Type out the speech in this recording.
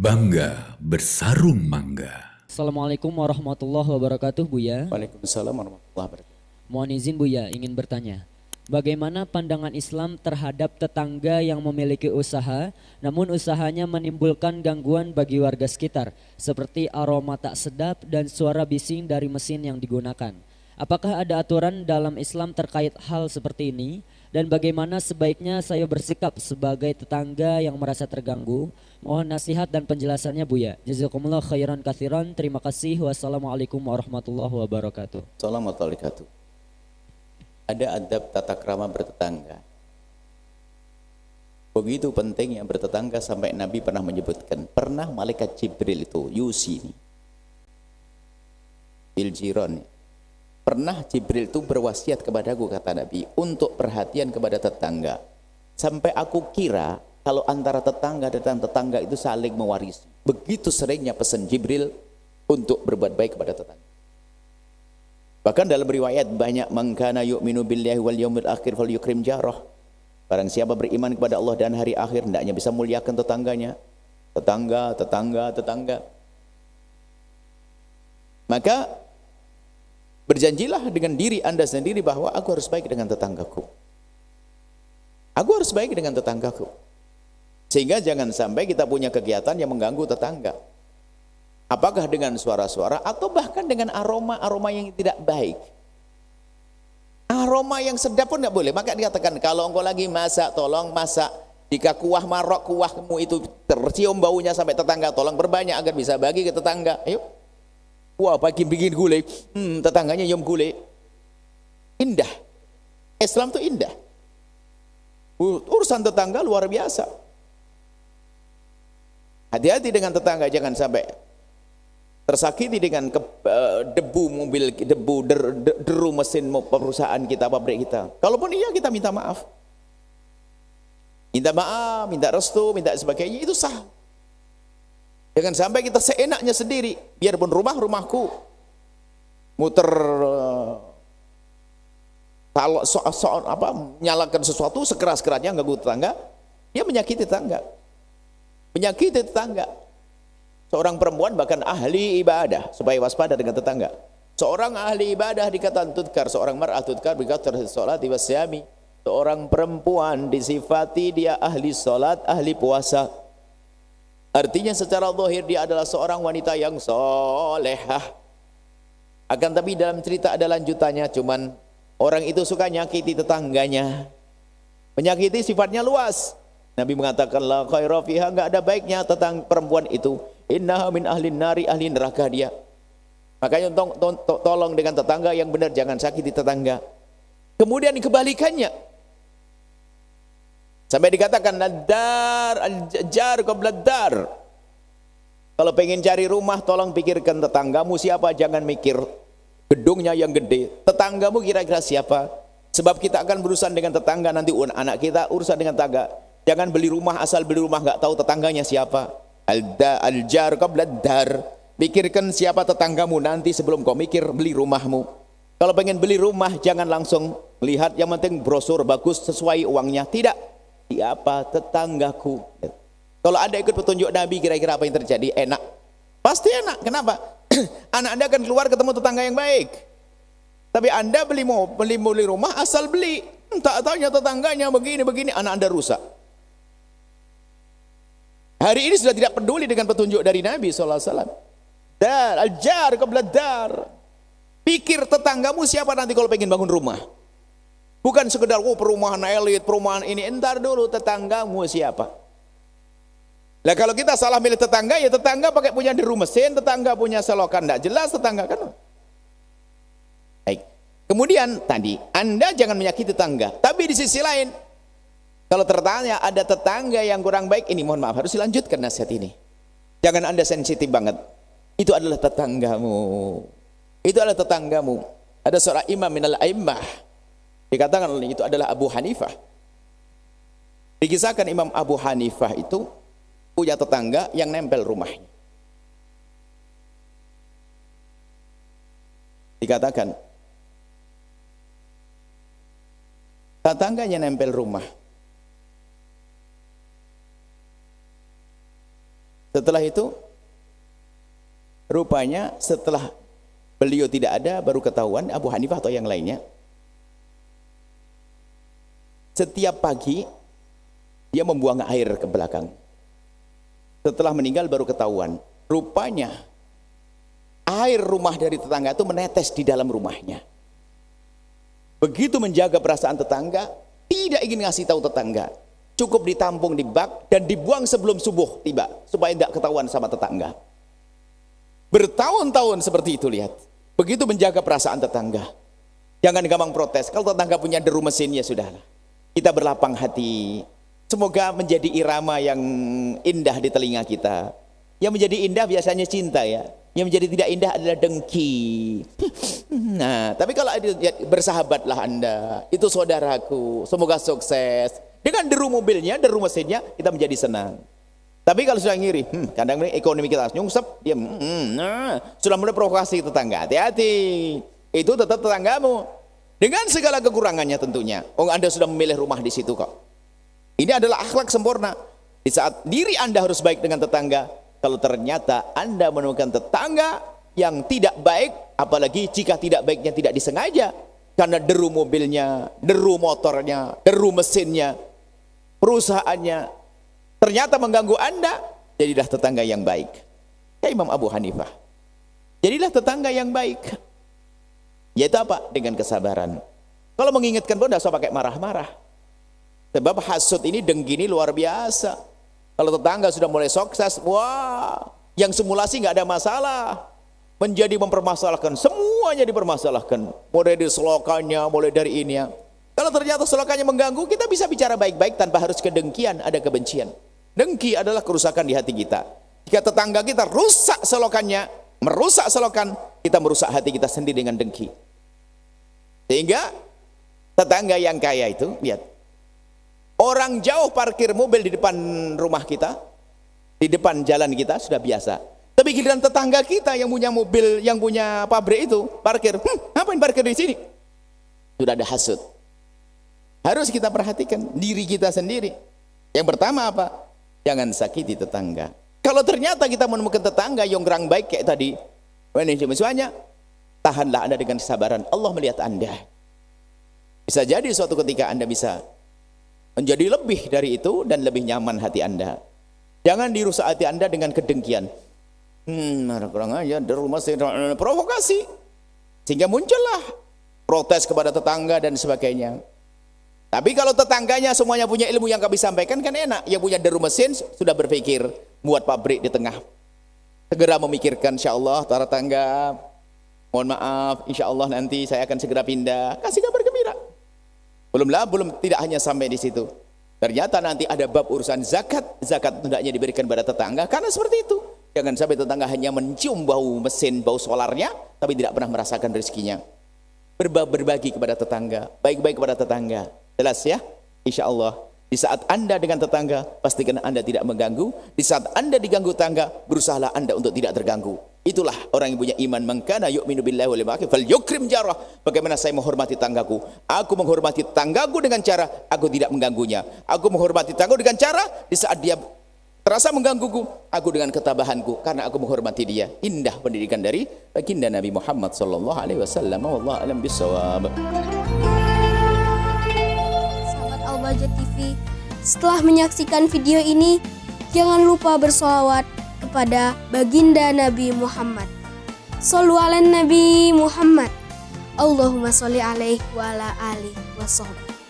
Bangga bersarung mangga. Assalamualaikum warahmatullahi wabarakatuh, Buya. Waalaikumsalam warahmatullahi wabarakatuh. Mohon izin Buya, ingin bertanya. Bagaimana pandangan Islam terhadap tetangga yang memiliki usaha, namun usahanya menimbulkan gangguan bagi warga sekitar, seperti aroma tak sedap dan suara bising dari mesin yang digunakan? Apakah ada aturan dalam Islam terkait hal seperti ini? Dan bagaimana sebaiknya saya bersikap sebagai tetangga yang merasa terganggu? Mohon nasihat dan penjelasannya Buya. Jazakumullah khairan katsiran. Terima kasih. Wassalamualaikum warahmatullahi wabarakatuh. Assalamualaikum warahmatullahi wabarakatuh. Ada adab tata krama bertetangga. Begitu pentingnya bertetangga sampai Nabi pernah menyebutkan, pernah malaikat Jibril itu yusini bil jiran. Pernah Jibril itu berwasiat kepadaku, kata Nabi, untuk perhatian kepada tetangga. Sampai aku kira kalau antara tetangga dan tetangga itu saling mewarisi. Begitu seringnya pesan Jibril untuk berbuat baik kepada tetangga. Bahkan dalam riwayat banyak, man kana yu'minu billahi wal yaumil akhir falyukrim jarah. Barang siapa beriman kepada Allah dan hari akhir, hendaknya bisa muliakan tetangganya. Tetangga. Maka berjanjilah dengan diri Anda sendiri bahwa aku harus baik dengan tetanggaku. Aku harus baik dengan tetanggaku. Sehingga jangan sampai kita punya kegiatan yang mengganggu tetangga. Apakah dengan suara-suara atau bahkan dengan aroma-aroma yang tidak baik. Aroma yang sedap pun nggak boleh. Maka dikatakan kalau engkau lagi masak, tolong masak. Jika kuahmu itu tercium baunya sampai tetangga, tolong berbanyak agar bisa bagi ke tetangga. Ayo. Wah, bikin gulai, tetangganya nyum gulai. Indah. Islam itu indah. Urusan tetangga luar biasa. Hati-hati dengan tetangga, jangan sampai tersakiti dengan debu mobil, deru mesin perusahaan kita, pabrik kita. Kalaupun iya, kita minta maaf. Minta maaf, minta restu, minta sebagainya, itu sah. Jangan sampai kita seenaknya sendiri, biarpun rumahku muter kalau nyalakan sesuatu sekeras-kerasnya ganggu tetangga, dia menyakiti tetangga. Seorang perempuan bahkan ahli ibadah, supaya waspada dengan tetangga. Seorang ahli ibadah dikatakan tudkar, seorang mar'ah tudkar bikathar sholati wasyami. Seorang perempuan disifati dia ahli salat, ahli puasa. Artinya secara zahir dia adalah seorang wanita yang solehah. Akan tapi dalam cerita ada lanjutannya, cuman orang itu suka nyakiti tetangganya. Menyakiti sifatnya luas. Nabi mengatakan la khaira fiha, enggak ada baiknya tentang perempuan itu. Innaha min ahlin nari, ahli neraka dia. Makanya tolong dengan tetangga yang benar, jangan sakiti tetangga. Kemudian kebalikannya. Sampai dikatakan al-jar qabla dar. Kalau pengen cari rumah, tolong pikirkan tetanggamu siapa, jangan mikir gedungnya yang gede. Tetanggamu kira-kira siapa? Sebab kita akan berurusan dengan tetangga, nanti anak kita urusan dengan tetangga. Jangan beli rumah, asal beli rumah nggak tahu tetangganya siapa. Al-jar qabla dar. Pikirkan siapa tetanggamu nanti sebelum kau mikir beli rumahmu. Kalau pengen beli rumah, jangan langsung lihat yang penting brosur bagus sesuai uangnya. Tidak. Siapa tetanggaku? Kalau Anda ikut petunjuk Nabi, kira-kira apa yang terjadi? Enak. Pasti enak. Kenapa? Anak Anda akan keluar ketemu tetangga yang baik. Tapi Anda beli rumah asal beli. Tak tanya tetangganya begini, anak Anda rusak. Hari ini sudah tidak peduli dengan petunjuk dari Nabi SAW. Al-jar qabla dar. Pikir tetanggamu siapa nanti kalau pengen bangun rumah. Bukan sekedar perumahan elit, perumahan ini. Entar dulu tetanggamu siapa. Nah kalau kita salah milih tetangga, ya tetangga pakai punya deru mesin, tetangga punya selokan, tidak jelas tetangga kan. Baik. Kemudian tadi, Anda jangan menyakiti tetangga. Tapi di sisi lain, kalau tertanya ada tetangga yang kurang baik, ini mohon maaf harus dilanjutkan nasihat ini. Jangan Anda sensitif banget. Itu adalah tetanggamu. Ada seorang imam minal a'immah. Dikatakan itu adalah Abu Hanifah. Dikisahkan Imam Abu Hanifah itu punya tetangga yang nempel rumahnya. Dikatakan tetangganya nempel rumah. Setelah itu, rupanya setelah beliau tidak ada, baru ketahuan Abu Hanifah atau yang lainnya. Setiap pagi, dia membuang air ke belakang. Setelah meninggal baru ketahuan. Rupanya, air rumah dari tetangga itu menetes di dalam rumahnya. Begitu menjaga perasaan tetangga, tidak ingin ngasih tahu tetangga. Cukup ditampung di bak dan dibuang sebelum subuh tiba, supaya tidak ketahuan sama tetangga. Bertahun-tahun seperti itu, lihat. Begitu menjaga perasaan tetangga. Jangan gampang protes. Kalau tetangga punya deru mesin, ya sudahlah. Kita berlapang hati. Semoga menjadi irama yang indah di telinga kita. Yang menjadi indah biasanya cinta ya. Yang menjadi tidak indah adalah dengki. Nah, tapi kalau bersahabatlah Anda. Itu saudaraku. Semoga sukses. Dengan deru mobilnya, deru mesinnya, kita menjadi senang. Tapi kalau sudah ngiri, kadang ekonomi kita nyungsep, dia sudah mulai provokasi tetangga. Hati-hati. Itu tetap tetanggamu. Dengan segala kekurangannya tentunya. Anda sudah memilih rumah di situ kok. Ini adalah akhlak sempurna. Di saat diri Anda harus baik dengan tetangga, kalau ternyata Anda menemukan tetangga yang tidak baik, apalagi jika tidak baiknya tidak disengaja, karena deru mobilnya, deru motornya, deru mesinnya, perusahaannya, ternyata mengganggu Anda, jadilah tetangga yang baik. Ya Imam Abu Hanifah. Jadilah tetangga yang baik. Yaitu apa? Dengan kesabaran. Kalau mengingatkan pun tidak usah pakai marah-marah. Sebab hasud ini, dengki ini luar biasa. Kalau tetangga sudah mulai sukses, wah, yang simulasi nggak ada masalah. Menjadi mempermasalahkan, semuanya dipermasalahkan. Mulai dari selokannya, mulai dari ini ya. Kalau ternyata selokannya mengganggu, kita bisa bicara baik-baik tanpa harus kedengkian, ada kebencian. Dengki adalah kerusakan di hati kita. Jika tetangga kita rusak selokannya, merusak selokan, kita merusak hati kita sendiri dengan dengki. Sehingga tetangga yang kaya itu, lihat, orang jauh parkir mobil di depan rumah kita, di depan jalan kita sudah biasa. Tapi giliran tetangga kita yang punya mobil, yang punya pabrik itu parkir, ngapain parkir di sini? Sudah ada hasud. Harus kita perhatikan diri kita sendiri. Yang pertama apa? Jangan sakiti tetangga. Kalau ternyata kita menemukan tetangga yang kurang baik kayak tadi, misalnya, tahanlah Anda dengan kesabaran. Allah melihat Anda. Bisa jadi suatu ketika Anda bisa menjadi lebih dari itu dan lebih nyaman hati Anda. Jangan dirusak hati Anda dengan kedengkian. Kurang aja, di rumah saya provokasi. Sehingga muncullah protes kepada tetangga dan sebagainya. Tapi kalau tetangganya semuanya punya ilmu yang kami sampaikan kan enak. Yang punya deru mesin sudah berpikir buat pabrik di tengah. Segera memikirkan, insya Allah tetangga, mohon maaf, insya Allah nanti saya akan segera pindah. Kasih kabar gembira. Belum tidak hanya sampai di situ. Ternyata nanti ada bab urusan zakat. Zakat hendaknya diberikan pada tetangga. Karena seperti itu. Jangan sampai tetangga hanya mencium bau mesin, bau solarnya, tapi tidak pernah merasakan rezekinya. Berbagi kepada tetangga, baik-baik kepada tetangga. Jelas ya? Insya Allah. Di saat Anda dengan tetangga, pastikan Anda tidak mengganggu. Di saat Anda diganggu tetangga, berusahalah Anda untuk tidak terganggu. Itulah orang yang punya iman. Man kana yu'minu billahi wal yawmil akhir falyukrim jarah. Bagaimana saya menghormati tanggaku? Aku menghormati tanggaku dengan cara aku tidak mengganggunya. Aku menghormati tanggaku dengan cara di saat dia terasa menggangguku, aku dengan ketabahanku karena aku menghormati dia. Indah pendidikan dari baginda Nabi Muhammad sallallahu alaihi wasallam. Wallahu a'lam bissawab. Sahabat Al-Bahjah TV, setelah menyaksikan video ini, jangan lupa bersolawat kepada baginda Nabi Muhammad. Shollu ala Nabi Muhammad. Allahumma sholli alaihi wa ala alihi wa sahbihi.